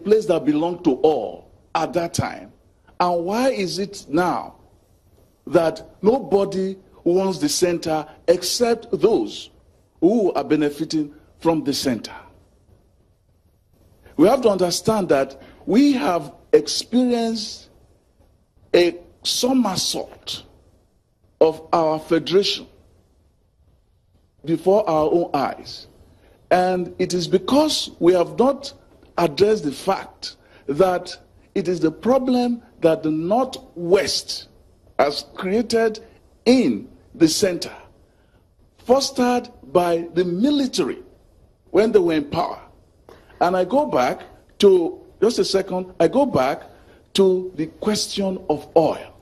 place that belonged to all at that time? And why is it now that nobody wants the center except those who are benefiting from the center? We have to understand that we have experienced a somersault of our federation before our own eyes. And it is because we have not addressed the fact that it is the problem that the Northwest has created in the center, fostered by the military when they were in power. And I go back to, just a second, I go back to the question of oil.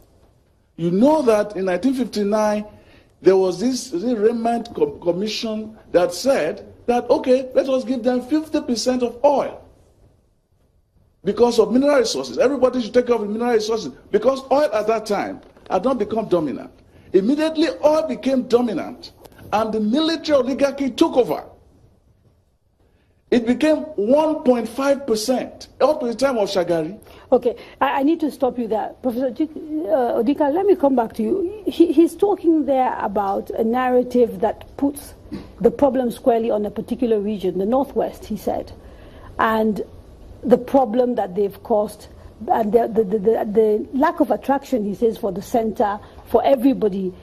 You know that in 1959, there was this Raymond Commission that said that, okay, let us give them 50% of oil because of mineral resources. Everybody should take care of the mineral resources because oil at that time had not become dominant. Immediately, oil became dominant and the military oligarchy took over. It became 1.5% up to the time of Shagari. Okay, I need to stop you there. Professor Odika, let me come back to you. He's talking there about a narrative that puts the problem squarely on a particular region, the Northwest, he said, and the problem that they've caused, and the lack of attraction, he says, for the center, for everybody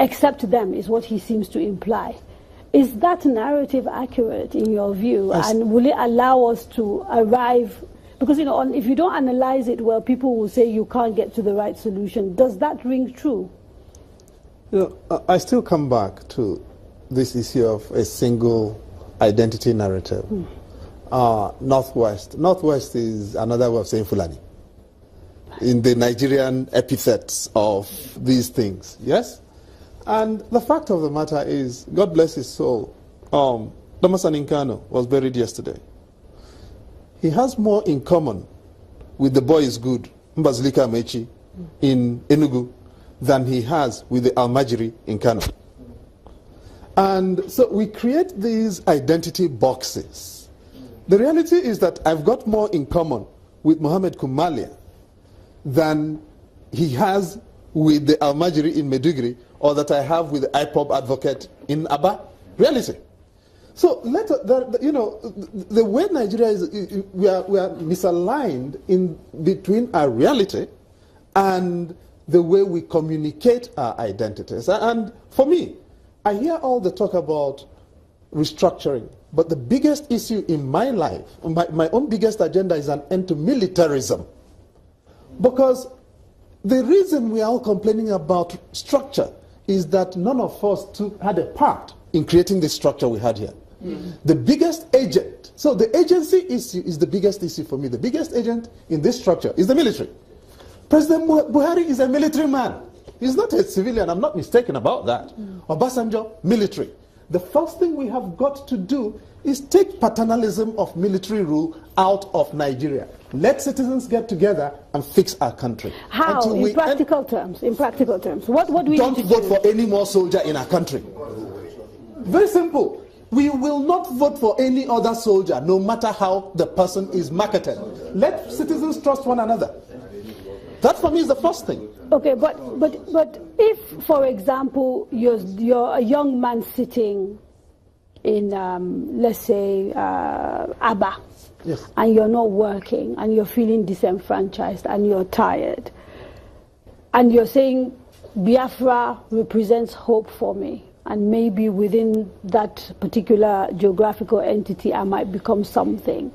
except them, is what he seems to imply. Is that narrative accurate in your view? And will it allow us to arrive? Because, you know, if you don't analyze it well, people will say you can't get to the right solution. Does that ring true? You know, I still come back to this issue of a single identity narrative. Northwest. Northwest is another way of saying Fulani in the Nigerian epithets of these things. Yes? And the fact of the matter is, God bless his soul, Thomas Aninkano was buried yesterday. He has more in common with the boy is good, Mbazilika Amechi, in Enugu, than he has with the Almajiri in Kano. And so we create these identity boxes. The reality is that I've got more in common with Mohammed Kumalia than he has with the Almajiri in Meduguri, or that I have with the IPOB advocate in Aba. Reality. So you know, the way Nigeria is, we are misaligned in between our reality and the way we communicate our identities. And for me, I hear all the talk about restructuring, but the biggest issue in my life, my own biggest agenda, is an end to militarism. Because the reason we are all complaining about structure is that none of us had a part in creating the structure we had here. The biggest agent, so the agency issue is the biggest issue for me. The biggest agent in this structure is the military. President Buhari is a military man. He's not a civilian, I'm not mistaken about that. Obasanjo, military. The first thing we have got to do is take paternalism of military rule out of Nigeria. Let citizens get together and fix our country. How? In practical terms. In practical terms. What do we don't vote for any more soldier in our country. Very simple. We will not vote for any other soldier, no matter how the person is marketed. Let citizens trust one another. That for me is the first thing. Okay, but if, for example, you're a young man sitting in, let's say, Aba, yes, and you're not working, and you're feeling disenfranchised, and you're tired, and you're saying, Biafra represents hope for me, and maybe within that particular geographical entity, I might become something.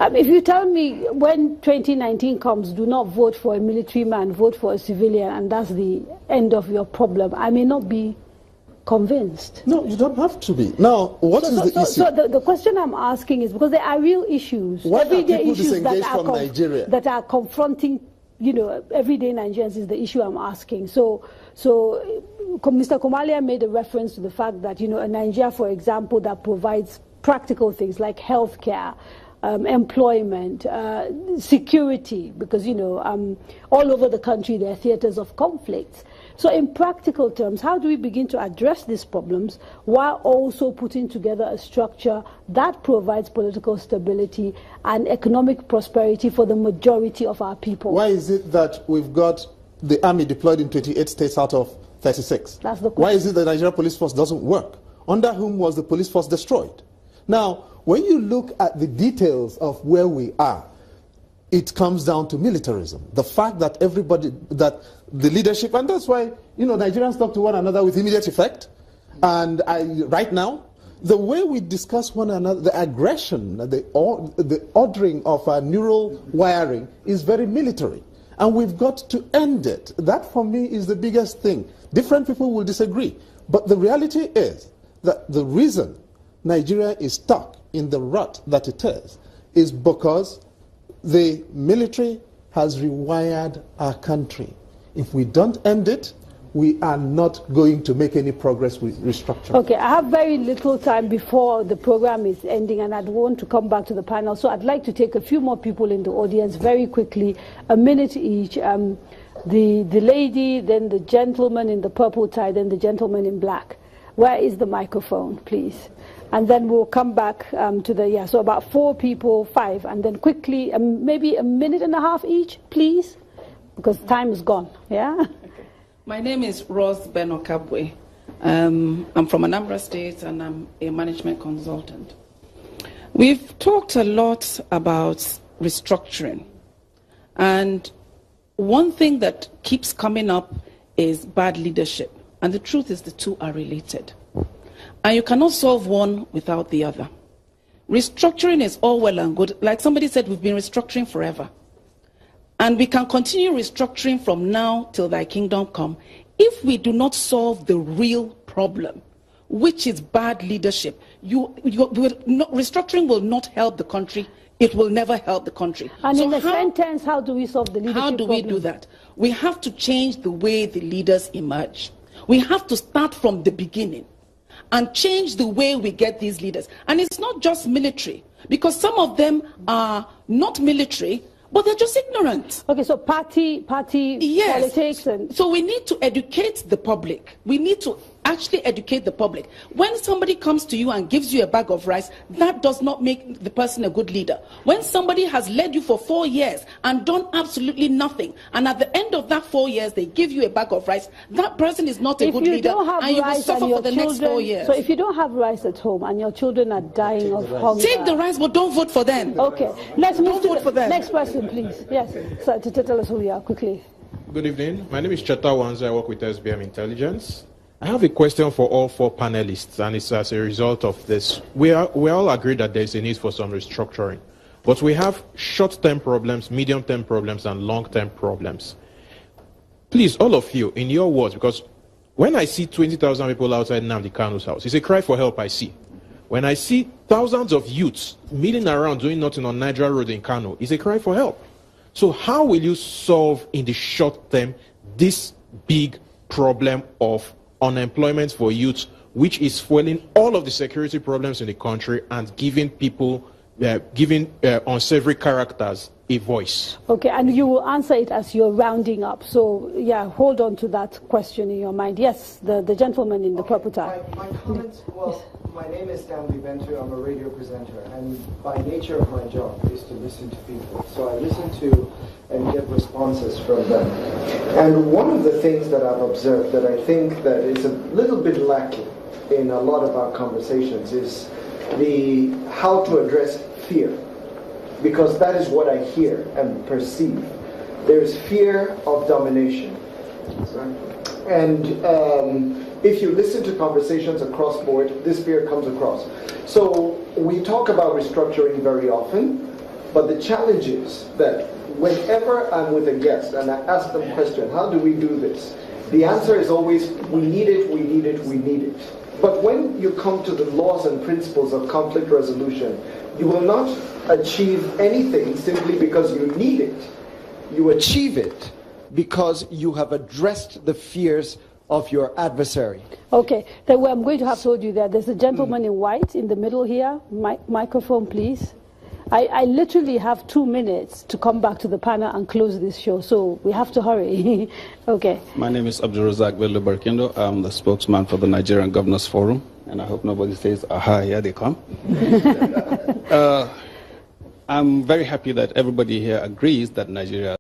If you tell me when 2019 comes, do not vote for a military man, vote for a civilian, and that's the end of your problem, I may not be convinced. No, you don't have to be. Now, what is the issue? So the question I'm asking is, because there are real issues, everyday issues that are confronting, you know, everyday Nigerians is the issue I'm asking. So Mr. Kumalia made a reference to the fact that, you know, a Nigeria, for example, that provides practical things like healthcare, employment, security, because, you know, all over the country there are theaters of conflict. So in practical terms, how do we begin to address these problems while also putting together a structure that provides political stability and economic prosperity for the majority of our people? Why is it that we've got the army deployed in 28 states out of 36? That's the question. Why is it the Nigeria police force doesn't work? Under whom was the police force destroyed? Now, when you look at the details of where we are, it comes down to militarism. The fact that everybody, that the leadership, and that's why, Nigerians talk to one another with immediate effect. And right now, the way we discuss one another, the aggression, the ordering of our neural wiring is very military. And we've got to end it. That, for me, is the biggest thing. Different people will disagree. But the reality is that the reason Nigeria is stuck in the rut that it is because the military has rewired our country. If we don't end it, we are not going to make any progress with restructuring. Okay, I have very little time before the program is ending, and I'd want to come back to the panel. So I'd like to take a few more people in the audience very quickly, a minute each. The lady, then the gentleman in the purple tie, then the gentleman in black. Where is the microphone, please? And then we'll come back to so about 4 people, 5, and then quickly, maybe a minute and a half each, please, because time is gone, yeah? Okay. My name is Rose Benokabwe. I'm from Anambra State, and I'm a management consultant. We've talked a lot about restructuring, and one thing that keeps coming up is bad leadership, and the truth is the two are related. And you cannot solve one without the other. Restructuring is all well and good. Like somebody said, we've been restructuring forever. And we can continue restructuring from now till thy kingdom come we do not solve the real problem, which is bad leadership. Restructuring will not help the country. It will never help the country. And so in a sentence, how do we solve the leadership problem? How do we do that? We have to change the way the leaders emerge. We have to start from the beginning and change the way we get these leaders. And it's not just military, because some of them are not military, but they're just ignorant. Okay, so party yes. politics. And so we need to educate the public. We need to actually educate the public. When somebody comes to you and gives you a bag of rice, that does not make the person a good leader. When somebody has led you for 4 years and done absolutely nothing, and at the end of that 4 years they give you a bag of rice, that person is not a good leader, and you will suffer for the next 4 years. So if you don't have rice at home and your children are dying of hunger, take the rice, but don't vote for them. Okay, let's move to the next person, please. Yes, so to tell us who you are quickly. Good evening. My name is Cheta Wanza. I work with SBM Intelligence. I have a question for all 4 panelists, and it's as a result of this. We all agree that there's a need for some restructuring, but we have short-term problems, medium-term problems, and long-term problems. Please, all of you, in your words, because when I see 20,000 people outside Nnamdi Kanu's house, it's a cry for help I see. When I see thousands of youths milling around doing nothing on Nigeria Road in Kano, it's a cry for help. So how will you solve in the short term this big problem of unemployment for youth, which is fueling all of the security problems in the country and giving people, unsavory characters a voice? Okay, and you will answer it as you're rounding up. So, yeah, hold on to that question in your mind. Yes, the gentleman in the purple tie. My comments, well, my name is Stanley Bento. I'm a radio presenter, and by nature of my job is to listen to people. So I listen to and get responses from them. And one of the things that I've observed that I think that is a little bit lacking in a lot of our conversations is the how to address fear. Because that is what I hear and perceive. There's fear of domination. And if you listen to conversations across board, this fear comes across. So we talk about restructuring very often, but the challenge is that whenever I'm with a guest and I ask them a question, how do we do this? The answer is always, we need it, we need it, we need it. But when you come to the laws and principles of conflict resolution, you will not achieve anything simply because you need it. You achieve it because you have addressed the fears of your adversary. Okay, then I'm going to have told you that there's a gentleman in white in the middle here. Microphone, please. I literally have 2 minutes to come back to the panel and close this show, so we have to hurry. Okay. My name is Abdulrazak Bello Barkindo. I'm the spokesman for the Nigerian Governors Forum, and I hope nobody says, aha, here they come. I'm very happy that everybody here agrees that Nigeria